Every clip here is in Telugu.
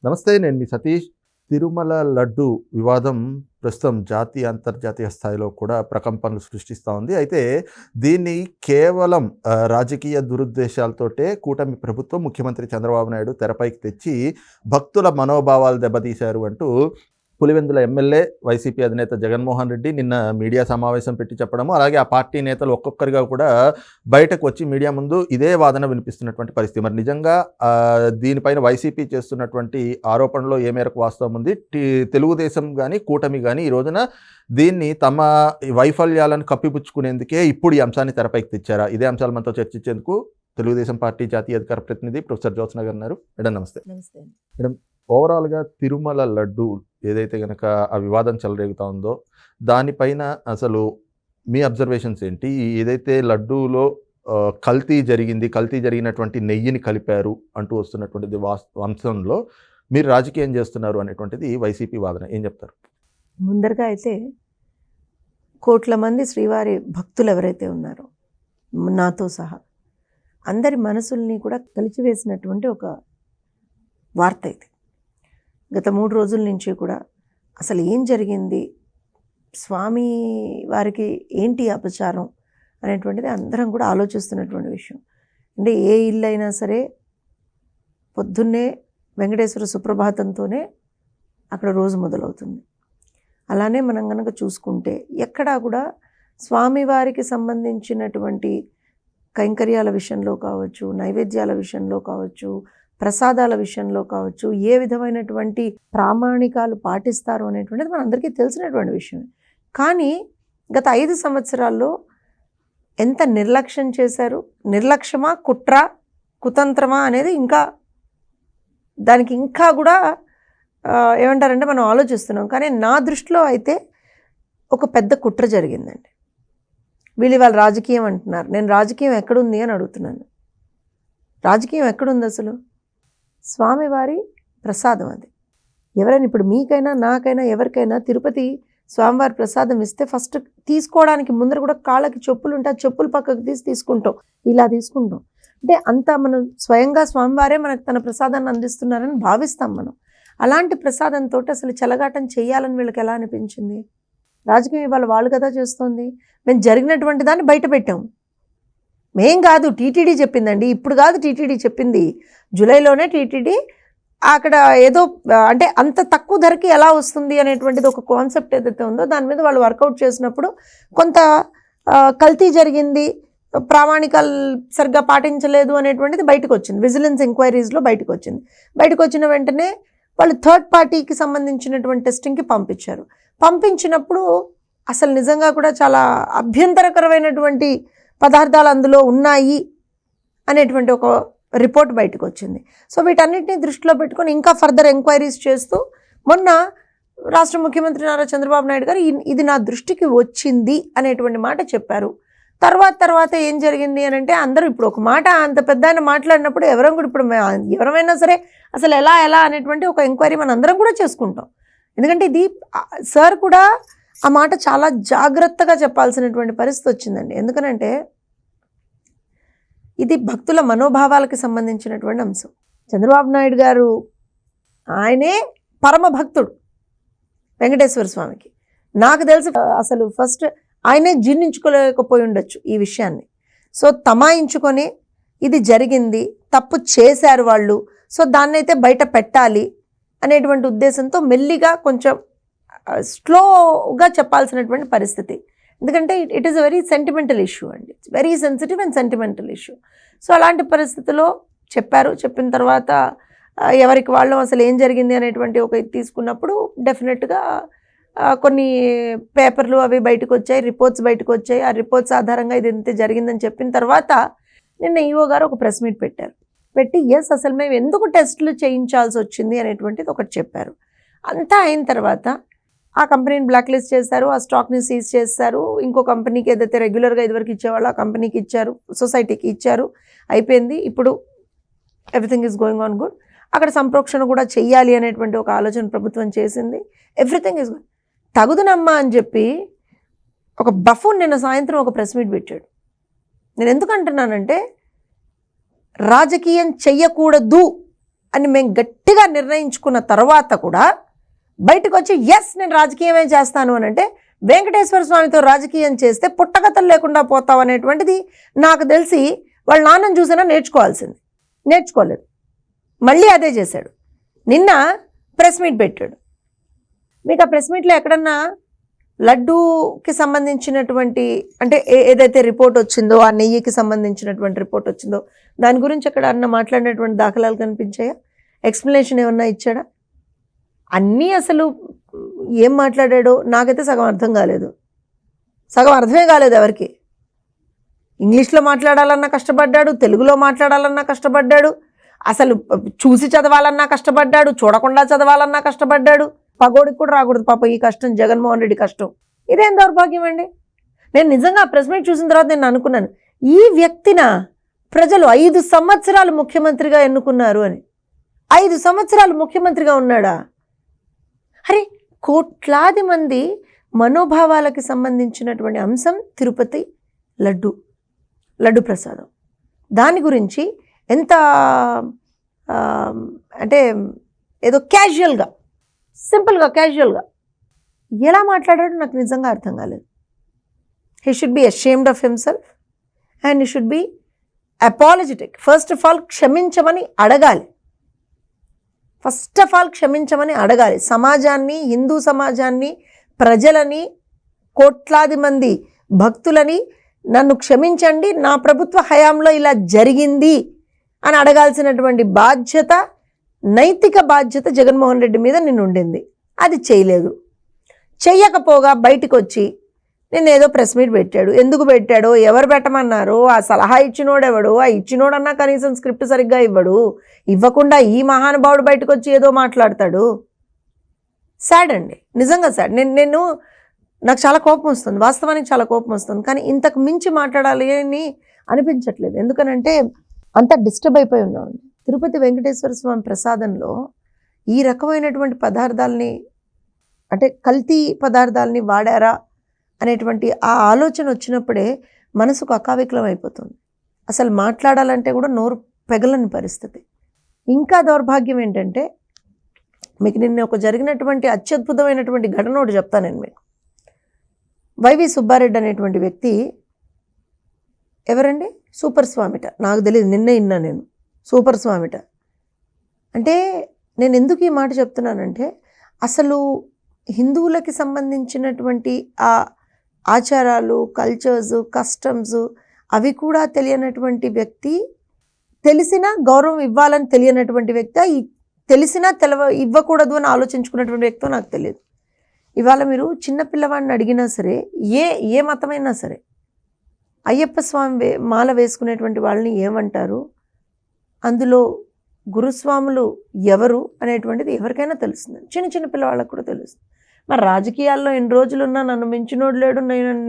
నమస్తే, నేను మీ సతీష్. తిరుమల లడ్డు వివాదం ప్రస్తుతం జాతీయ అంతర్జాతీయ స్థాయిలో కూడా ప్రకంపనలు సృష్టిస్తూ ఉంది. అయితే దీన్ని కేవలం రాజకీయ దురుద్దేశాలతోటే కూటమి ప్రభుత్వం, ముఖ్యమంత్రి చంద్రబాబు నాయుడు తెరపైకి తెచ్చి భక్తుల మనోభావాలు దెబ్బతీశారు అంటూ పులివెందుల ఎమ్మెల్యే వైసీపీ అధినేత జగన్మోహన్ రెడ్డి నిన్న మీడియా సమావేశం పెట్టి చెప్పడము, అలాగే ఆ పార్టీ నేతలు ఒక్కొక్కరిగా కూడా బయటకు వచ్చి మీడియా ముందు ఇదే వాదన వినిపిస్తున్నటువంటి పరిస్థితి. మరి నిజంగా దీనిపైన వైసీపీ చేస్తున్నటువంటి ఆరోపణలో ఏ మేరకు వాస్తవం ఉంది? తెలుగుదేశం కానీ కూటమి కానీ ఈ రోజున దీన్ని తమ వైఫల్యాలను కప్పిపుచ్చుకునేందుకే ఇప్పుడు ఈ అంశాన్ని తెరపైకి తెచ్చారా? ఇదే అంశాలు మనతో చర్చించేందుకు తెలుగుదేశం పార్టీ జాతీయ అధికార ప్రతినిధి ప్రొఫెసర్ జ్యోత్స్న గారు ఉన్నారు. మేడం నమస్తే. మేడం, ఓవరాల్గా తిరుమల లడ్డు ఏదైతే కనుక ఆ వివాదం చెలరేగుతా ఉందో దానిపైన అసలు మీ అబ్జర్వేషన్స్ ఏంటి? ఏదైతే లడ్డూలో కల్తీ జరిగినటువంటి నెయ్యిని కలిపారు అంటూ వస్తున్నటువంటిది అంశంలో మీరు రాజకీయం చేస్తున్నారు అనేటువంటిది వైసీపీ వాదన, ఏం చెప్తారు? ముందరగా అయితే కోట్ల మంది శ్రీవారి భక్తులు ఎవరైతే ఉన్నారో నాతో సహా అందరి మనసుల్ని కూడా కలిచివేసినటువంటి ఒక వార్త ఇది. గత 3 రోజుల నుంచి కూడా అసలు ఏం జరిగింది, స్వామి వారికి ఏంటి అపచారం అనేటువంటిది అందరం కూడా ఆలోచిస్తున్నటువంటి విషయం. అంటే ఏ ఇల్లు అయినా సరే పొద్దున్నే వెంకటేశ్వర సుప్రభాతంతోనే అక్కడ రోజు మొదలవుతుంది. అలానే మనం కనుక చూసుకుంటే ఎక్కడా కూడా స్వామివారికి సంబంధించినటువంటి కైంకర్యాల విషయంలో కావచ్చు, నైవేద్యాల విషయంలో కావచ్చు, ప్రసాదాల విషయంలో కావచ్చు, ఏ విధమైనటువంటి ప్రామాణికాలు పాటిస్తారు అనేటువంటిది మనందరికీ తెలిసినటువంటి విషయమే. కానీ గత 5 సంవత్సరాల్లో ఎంత నిర్లక్ష్యం చేశారు, నిర్లక్ష్యమా కుట్ర కుతంత్రమా అనేది దానికి ఇంకా కూడా ఏమంటారంటే మనం ఆలోచిస్తున్నాం. కానీ నా దృష్టిలో అయితే ఒక పెద్ద కుట్ర జరిగిందండి. వీళ్ళు ఇవాళ రాజకీయం అంటున్నారు. నేను రాజకీయం ఎక్కడుంది అని అడుగుతున్నాను. రాజకీయం ఎక్కడుంది అసలు? స్వామివారి ప్రసాదం అది. ఎవరైనా ఇప్పుడు మీకైనా నాకైనా ఎవరికైనా తిరుపతి స్వామివారి ప్రసాదం ఇస్తే ఫస్ట్ తీసుకోవడానికి ముందర కూడా కాళ్ళకి చెప్పులు ఉంటాయి, చెప్పులు పక్కకు తీసుకుంటాం, ఇలా తీసుకుంటాం. అంటే అంతా మనం స్వయంగా స్వామివారే మనకు తన ప్రసాదాన్ని అందిస్తున్నారని భావిస్తాం మనం. అలాంటి ప్రసాదంతో అసలు చెలగాటం చేయాలని వీళ్ళకి ఎలా అనిపించింది? రాజకీయం ఇవాళ వాళ్ళు కదా చేస్తోంది. మేము జరిగినటువంటి దాన్ని బయట పెట్టాం. మేం కాదు, టీటీడీ చెప్పిందండి. ఇప్పుడు కాదు టీటీడీ చెప్పింది, జూలైలోనే టీటీడీ అక్కడ ఏదో అంటే అంత తక్కువ ధరకి ఎలా వస్తుంది అనేటువంటిది ఒక కాన్సెప్ట్ ఏదైతే ఉందో దాని మీద వాళ్ళు వర్కౌట్ చేసినప్పుడు కొంత కల్తీ జరిగింది, ప్రామాణికాలు సరిగ్గా పాటించలేదు అనేటువంటిది బయటకు వచ్చింది. విజిలెన్స్ ఎంక్వైరీస్లో బయటకు వచ్చింది. బయటకు వచ్చిన వెంటనే వాళ్ళు థర్డ్ పార్టీకి సంబంధించినటువంటి టెస్టింగ్కి పంపించారు. పంపించినప్పుడు అసలు నిజంగా కూడా చాలా అభ్యంతరకరమైనటువంటి పదార్థాలు అందులో ఉన్నాయి అనేటువంటి ఒక రిపోర్ట్ బయటకు వచ్చింది. సో వీటన్నిటిని దృష్టిలో పెట్టుకొని ఇంకా ఫర్దర్ ఎంక్వైరీస్ చేస్తూ మొన్న రాష్ట్ర ముఖ్యమంత్రి నారా చంద్రబాబు నాయుడు గారు ఇది నా దృష్టికి వచ్చింది అనేటువంటి మాట చెప్పారు. తర్వాత ఏం జరిగింది అని అంటే అందరూ ఇప్పుడు ఒక మాట అంత పెద్ద ఆయన మాట్లాడినప్పుడు ఎవరైనా సరే అసలు ఎలా అనేటువంటి ఒక ఎంక్వైరీ మనం అందరం కూడా చేసుకుంటాం. ఎందుకంటే ఇది సార్ కూడా ఆ మాట చాలా జాగ్రత్తగా చెప్పాల్సినటువంటి పరిస్థితి వచ్చిందండి. ఎందుకనంటే ఇది భక్తుల మనోభావాలకు సంబంధించినటువంటి అంశం. చంద్రబాబు నాయుడు గారు ఆయనే పరమ భక్తుడు వెంకటేశ్వర స్వామికి. నాకు తెలిసి అసలు ఫస్ట్ ఆయనే జీర్ణించుకోలేకపోయి ఉండొచ్చు ఈ విషయాన్ని. సో తమాయించుకొని ఇది జరిగింది, తప్పు చేశారు వాళ్ళు, సో దాన్నైతే బయట పెట్టాలి అనేటువంటి ఉద్దేశంతో మెల్లిగా కొంచెం స్లోగా చెప్పాల్సినటువంటి పరిస్థితి. ఎందుకంటే it is a very sentimental issue అండి. It's very sensitive and sentimental issue. So అలాంటి పరిస్థితిలో చెప్పిన తర్వాత ఎవరికి వాళ్ళు అసలు ఏం జరిగింది అనేటువంటి ఒక ఇది తీసుకున్నప్పుడు డెఫినెట్గా కొన్ని పేపర్లు అవి బయటకు వచ్చాయి, రిపోర్ట్స్ బయటకు వచ్చాయి. ఆ రిపోర్ట్స్ ఆధారంగా ఇది ఎంత జరిగిందని చెప్పిన తర్వాత నిన్న ఈఓ గారు ఒక ప్రెస్ మీట్ పెట్టి అసలు మేము ఎందుకు టెస్టులు చేయించాల్సి వచ్చింది అనేటువంటిది ఒకటి చెప్పారు. అంతా అయిన తర్వాత ఆ కంపెనీని బ్లాక్ లిస్ట్ చేశారు, ఆ స్టాక్ని సీజ్ చేస్తారు. ఇంకో కంపెనీకి ఏదైతే రెగ్యులర్గా ఇదివరకు ఇచ్చేవాళ్ళు ఆ కంపెనీకి ఇచ్చారు, సొసైటీకి ఇచ్చారు, అయిపోయింది. ఇప్పుడు everything is going on good. అక్కడ సంప్రోక్షణ కూడా చెయ్యాలి అనేటువంటి ఒక ఆలోచన ప్రభుత్వం చేసింది. Everything is good. తగుదనమ్మా అని చెప్పి ఒక బఫూన్ నిన్న సాయంత్రం ఒక ప్రెస్ మీట్ పెట్టాడు. నేను ఎందుకు అంటున్నానంటే రాజకీయం చెయ్యకూడదు అని మేము గట్టిగా నిర్ణయించుకున్న తర్వాత కూడా బయటకు వచ్చి ఎస్ నేను రాజకీయమే చేస్తాను అని అంటే, వెంకటేశ్వర స్వామితో రాజకీయం చేస్తే పుట్టగతలు లేకుండా పోతావు అనేటువంటిది నాకు తెలిసి వాళ్ళ నాన్నని చూసినా నేర్చుకోవాల్సింది. నేర్చుకోలేదు, మళ్ళీ అదే చేశాడు. నిన్న ప్రెస్ మీట్ పెట్టాడు. మీకు ఆ ప్రెస్ మీట్లో ఎక్కడన్నా లడ్డూకి సంబంధించినటువంటి అంటే ఏదైతే రిపోర్ట్ వచ్చిందో, ఆ నెయ్యికి సంబంధించినటువంటి రిపోర్ట్ వచ్చిందో దాని గురించి ఎక్కడ అన్న మాట్లాడినటువంటి దాఖలాలు కనిపించాయా? ఎక్స్ప్లెనేషన్ ఏమన్నా ఇచ్చాడా? అన్నీ అసలు ఏం మాట్లాడాడో నాకైతే సగం అర్థం కాలేదు. సగం అర్థమే కాలేదు ఎవరికి. ఇంగ్లీష్లో మాట్లాడాలన్నా కష్టపడ్డాడు, తెలుగులో మాట్లాడాలన్నా కష్టపడ్డాడు, అసలు చూసి చదవాలన్నా కష్టపడ్డాడు, చూడకుండా చదవాలన్నా కష్టపడ్డాడు. పగోడికి కూడా రాకూడదు పాప ఈ కష్టం, జగన్మోహన్ రెడ్డి కష్టం. ఇదేం దౌర్భాగ్యం అండి. నేను నిజంగా ప్రెస్ మీట్ చూసిన తర్వాత నేను అనుకున్నాను, ఈ వ్యక్తిన ప్రజలు 5 సంవత్సరాలు ముఖ్యమంత్రిగా ఎన్నుకున్నారు అని. 5 సంవత్సరాలు ముఖ్యమంత్రిగా ఉన్నాడా? అరే, కోట్లాది మంది మనోభావాలకి సంబంధించినటువంటి అంశం తిరుపతి లడ్డు ప్రసాదం. దాని గురించి ఎంత అంటే ఏదో క్యాజువల్గా, సింపుల్గా క్యాజువల్గా ఎలా మాట్లాడాడో నాకు నిజంగా అర్థం కాలేదు. He should be ashamed of himself and he should be apologetic. First of all క్షమించమని అడగాలి. సమాజాన్ని, హిందూ సమాజాన్ని, ప్రజలని, కోట్లాది మంది భక్తులని నన్ను క్షమించండి, నా ప్రభుత్వ హయాంలో ఇలా జరిగింది అని అడగాల్సినటువంటి బాధ్యత, నైతిక బాధ్యత జగన్మోహన్ రెడ్డి మీద నిన్ను ఉండింది. అది చేయలేదు. చెయ్యకపోగా బయటకు వచ్చి నేను ఏదో ప్రెస్ మీట్ పెట్టాడు. ఎందుకు పెట్టాడో, ఎవరు పెట్టమన్నారో, ఆ సలహా ఇచ్చినోడెవడో, ఆ ఇచ్చినోడన్నా కనీసం స్క్రిప్ట్ సరిగ్గా ఇవ్వకుండా ఈ మహానుభావుడు బయటకు వచ్చి ఏదో మాట్లాడతాడు. సాడ్ అండి, నిజంగా సాడ్. నాకు చాలా కోపం వస్తుంది, వాస్తవానికి చాలా కోపం వస్తుంది. కానీ ఇంతకు మించి మాట్లాడాలి అని అనిపించట్లేదు. ఎందుకనంటే అంత డిస్టర్బ్ అయిపోయి ఉన్నామండి. తిరుపతి వెంకటేశ్వర స్వామి ప్రసాదంలో ఈ రకమైనటువంటి పదార్థాలని, అంటే కల్తీ పదార్థాలని వాడారా అనేటువంటి ఆ ఆలోచన వచ్చినప్పుడే మనసుకు అకావికలం అయిపోతుంది. అసలు మాట్లాడాలంటే కూడా నోరు పెగలని పరిస్థితి. ఇంకా దౌర్భాగ్యం ఏంటంటే, మీకు నిన్న జరిగినటువంటి అత్యద్భుతమైనటువంటి ఘటన ఒకటి చెప్తాను నేను మీకు. వైవి సుబ్బారెడ్డి అనేటువంటి వ్యక్తి ఎవరండి? సూపర్ స్వామిట. నాకు తెలియదు, నిన్నే విన్నా నేను. సూపర్ స్వామిట అంటే నేను ఎందుకు ఈ మాట చెప్తున్నానంటే, అసలు హిందువులకి సంబంధించినటువంటి ఆ ఆచారాలు, కల్చర్స్, కస్టమ్స్ అవి కూడా తెలియనటువంటి వ్యక్తి, తెలిసినా గౌరవం ఇవ్వాలని తెలియనటువంటి వ్యక్తి, తెలిసినా ఇవ్వకూడదు అని ఆలోచించుకున్నటువంటి వ్యక్తి నాకు తెలియదు. ఇవాళ మీరు చిన్నపిల్లవాడిని అడిగినా సరే, ఏ మతమైనా సరే, అయ్యప్ప స్వామి మాల వేసుకునేటువంటి వాళ్ళని ఏమంటారు, అందులో గురుస్వాములు ఎవరు అనేటువంటిది ఎవరికైనా తెలుస్తుంది. చిన్న పిల్లవాళ్ళకు కూడా తెలుస్తుంది. మరి రాజకీయాల్లో ఎన్ని రోజులున్నా నన్ను మించినోడు లేడు,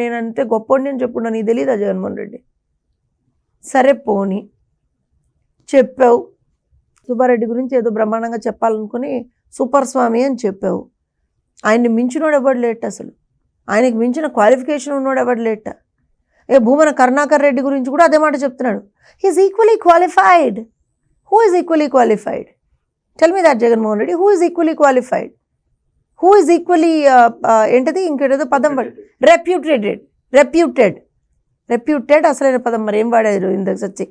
నేను అంతే గొప్పోడిని అని చెప్పుకున్నా. నీకు తెలీదా జగన్మోహన్ రెడ్డి? సరే పోనీ చెప్పావు, సుబ్బారెడ్డి గురించి ఏదో బ్రహ్మాండంగా చెప్పాలనుకుని సూపర్ స్వామి అని చెప్పావు. ఆయన్ని మించినోడు ఎవడు లేట, అసలు ఆయనకి మించిన క్వాలిఫికేషన్ ఉన్నోడు ఎవడు లేట. భూమన కరుణాకర్ రెడ్డి గురించి కూడా అదే మాట చెప్తున్నాడు. He's equally qualified. Who is equally qualified? Tell me that Jaganmohan Reddy. Who is equally qualified? Who is equally ఏంటది ఇంకేదో పదం రెప్యూటెడ్ అసలైన పదం మరి ఏం వాడారు ఇంతకు సచ్చి.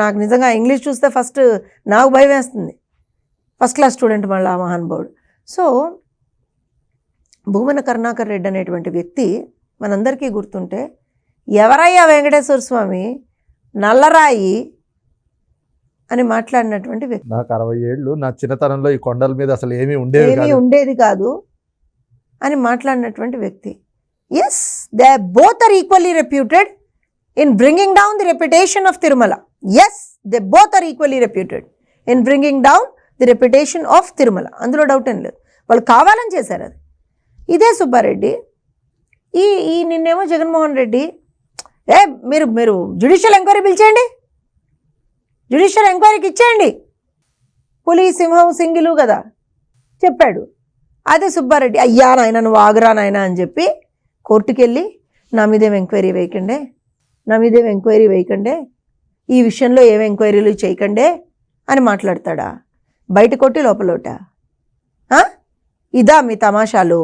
నాకు నిజంగా ఇంగ్లీష్ చూస్తే ఫస్ట్ నాకు భయం వేస్తుంది. ఫస్ట్ క్లాస్ స్టూడెంట్ మళ్ళీ ఆ మహానుభావుడు. సో భూమన కరుణాకర్ రెడ్డి అనేటువంటి వ్యక్తి మనందరికీ గుర్తుంటే, ఎవరయ్యా వెంకటేశ్వర స్వామి నల్లరాయి అని మాట్లాడినటువంటి వ్యక్తి. నాకు 60 ఏళ్ళు, నా చిన్నతనంలో ఈ కొండల మీద అసలు ఏమీ ఉండేది కాదు అని మాట్లాడినటువంటి వ్యక్తి. Yes, they both are equally reputed in bringing down the reputation of Tirumala. Yes, they both are equally reputed in bringing down the reputation of Tirumala. అందులో డౌట్ ఏం లేదు. వాళ్ళు కావాలని చేశారు అది. ఇదే సుబ్బారెడ్డి ఈ నిన్నేమో జగన్మోహన్ రెడ్డి మీరు జ్యుడిషియల్ ఎంక్వైరీ పిలిచేయండి, జ్యుడిషియల్ ఎంక్వైరీకి ఇచ్చేయండి, పులి సింహం సింగిలు కదా చెప్పాడు. అదే సుబ్బారెడ్డి అయ్యా నాయన నువ్వు ఆగురా నాయన అని చెప్పి కోర్టుకు వెళ్ళి నా మీదేం ఎంక్వైరీ వేయకండే, ఈ విషయంలో ఏం ఎంక్వైరీలు చేయకండే అని మాట్లాడతాడా? బయట కొట్టి లోపలోట. ఇదా మీ తమాషాలు?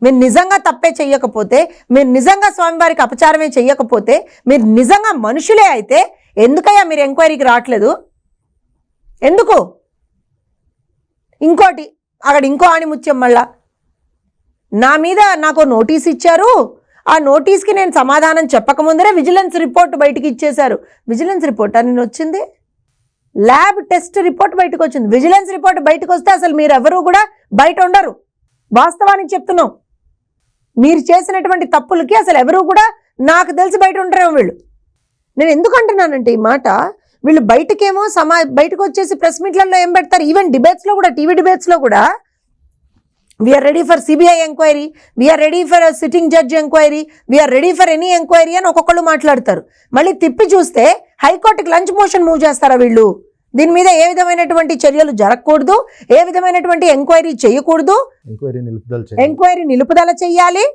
మీరు నిజంగా తప్పే చెయ్యకపోతే, మీరు నిజంగా స్వామివారికి అపచారమే చెయ్యకపోతే, మీరు నిజంగా మనుషులే అయితే ఎందుకయ్యా మీరు ఎంక్వైరీకి రావట్లేదు? ఎందుకు? ఇంకోటి అక్కడ ఇంకో ఆణిముత్యం, మళ్ళా నా మీద నాకు నోటీస్ ఇచ్చారు. ఆ నోటీస్కి నేను సమాధానం చెప్పకముందరే విజిలెన్స్ రిపోర్ట్ బయటికి ఇచ్చేశారు. విజిలెన్స్ రిపోర్ట్ అని వచ్చింది, ల్యాబ్ టెస్ట్ రిపోర్ట్ బయటకు వచ్చింది. విజిలెన్స్ రిపోర్ట్ బయటకు వస్తే అసలు మీరు ఎవరు కూడా బయట ఉండరు. వాస్తవానికి చెప్తున్నాం, మీరు చేసినటువంటి తప్పులకి అసలు ఎవరు కూడా నాకు తెలిసి బయట ఉండరేమో వీళ్ళు. నేను ఎందుకు అంటున్నానంటే ఈ మాట, వీళ్ళు బయటకేమో బయటకు వచ్చేసి ప్రెస్ మీట్లలో ఏం పెడతారు, ఈవెన్ డిబేట్స్లో కూడా, టీవీ డిబేట్స్లో కూడా we are ready for CBI enquiry, we are ready for sitting judge enquiry, we are ready for any enquiry అని ఒక్కొక్కళ్ళు మాట్లాడతారు. మళ్ళీ తిప్పి చూస్తే హైకోర్టుకి లంచ్ మోషన్ మూవ్ చేస్తారా వీళ్ళు? దీని మీద ఏ విధమైనటువంటి చర్యలు జరగకూడదు, ఏ విధమైనటువంటి ఎంక్వైరీ చేయకూడదు, ఎంక్వైరీ నిలుపుదల చెయ్యాలి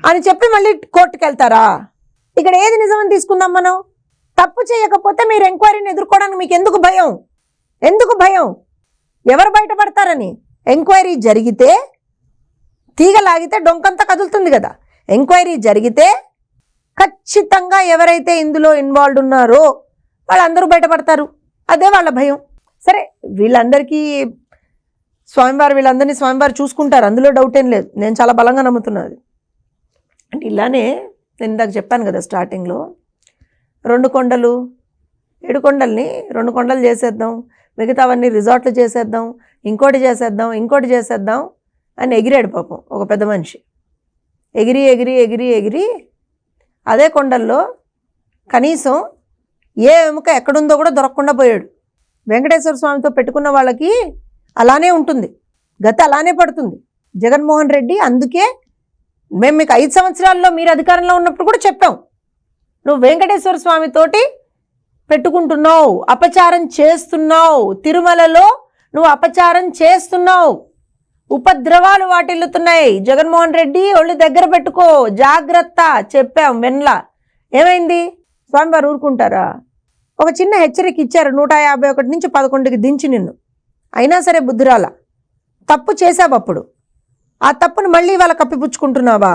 అని చెప్పి మళ్ళీ కోర్టుకు వెళ్తారా? ఇక్కడ ఏది నిజమని తీసుకుందాం మనం? తప్పు చేయకపోతే మీరు ఎంక్వైరీని ఎదుర్కోవడానికి మీకు ఎందుకు భయం? ఎందుకు భయం? ఎవరు బయటపడతారని? ఎంక్వైరీ జరిగితే తీగ లాగితే డొంకంతా కదులుతుంది కదా. ఎంక్వైరీ జరిగితే ఖచ్చితంగా ఎవరైతే ఇందులో ఇన్వాల్వ్ ఉన్నారో వాళ్ళందరూ బయటపడతారు. అదే వాళ్ళ భయం. సరే, వీళ్ళందరికీ వీళ్ళందరినీ స్వామివారు చూసుకుంటారు, అందులో డౌట్ ఏం లేదు. నేను చాలా బలంగా నమ్ముతున్నాను. అంటే ఇలానే నేను ఇందాక చెప్పాను కదా స్టార్టింగ్లో, 2 కొండలు 7 కొండల్ని 2 కొండలు చేసేద్దాం, మిగతావన్నీ రిసార్ట్లు చేసేద్దాం, ఇంకోటి చేసేద్దాం అని ఎగిరాడు పాపం ఒక పెద్ద మనిషి. ఎగిరి అదే కొండల్లో కనీసం ఏ ఎముక ఎక్కడుందో కూడా దొరకకుండా పోయాడు. వెంకటేశ్వర స్వామితో పెట్టుకున్న వాళ్ళకి అలానే ఉంటుంది, గత అలానే పడుతుంది. జగన్మోహన్ రెడ్డి అందుకే మేము మీకు 5 సంవత్సరాల్లో మీరు అధికారంలో ఉన్నప్పుడు కూడా చెప్పాం, నువ్వు వెంకటేశ్వర స్వామితోటి పెట్టుకుంటున్నావు, అపచారం చేస్తున్నావు, తిరుమలలో నువ్వు అపచారం చేస్తున్నావు, ఉపద్రవాలు వాటిల్లుతున్నాయి, జగన్మోహన్ రెడ్డి ఒళ్ళు దగ్గర పెట్టుకో, జాగ్రత్త చెప్పాం. వెన్లా ఏమైంది? స్వామివారు ఊరుకుంటారా? ఒక చిన్న హెచ్చరిక ఇచ్చారు, 151 నుంచి 11కి దించి నిన్ను. అయినా సరే బుద్ధిరాల, తప్పు చేసావు. అప్పుడు ఆ తప్పును మళ్ళీ వాళ్ళ కప్పిపుచ్చుకుంటున్నావా?